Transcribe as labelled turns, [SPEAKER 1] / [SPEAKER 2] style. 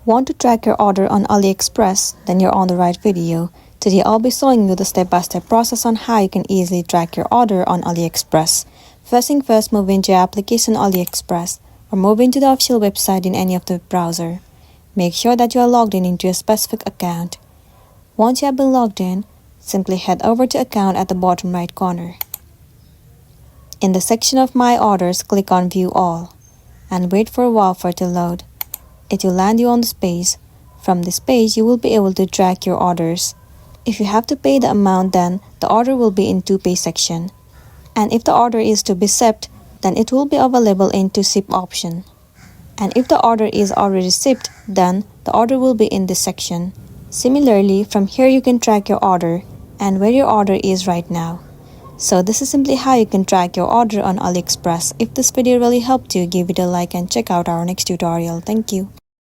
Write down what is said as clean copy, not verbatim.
[SPEAKER 1] Want to track your order on AliExpress? Then you're on the right video. Today I'll be showing you the step-by-step process on how you can easily track your order on AliExpress. First thing first, move into your application AliExpress or move into the official website in any of the browser. Make sure that you are logged in into a specific account. Once you have been logged in, simply head over to account at the bottom right corner. In the section of My Orders, click on View All and wait for a while for it to load. It will land you on this page. From this page, you will be able to track your orders. If you have to pay the amount, then the order will be in To Pay section. And if the order is to be shipped, then it will be available in To Ship option. And if the order is already shipped, then the order will be in this section. Similarly, from here you can track your order and where your order is right now. So this is simply how you can track your order on AliExpress. If this video really helped you, give it a like and check out our next tutorial. Thank you.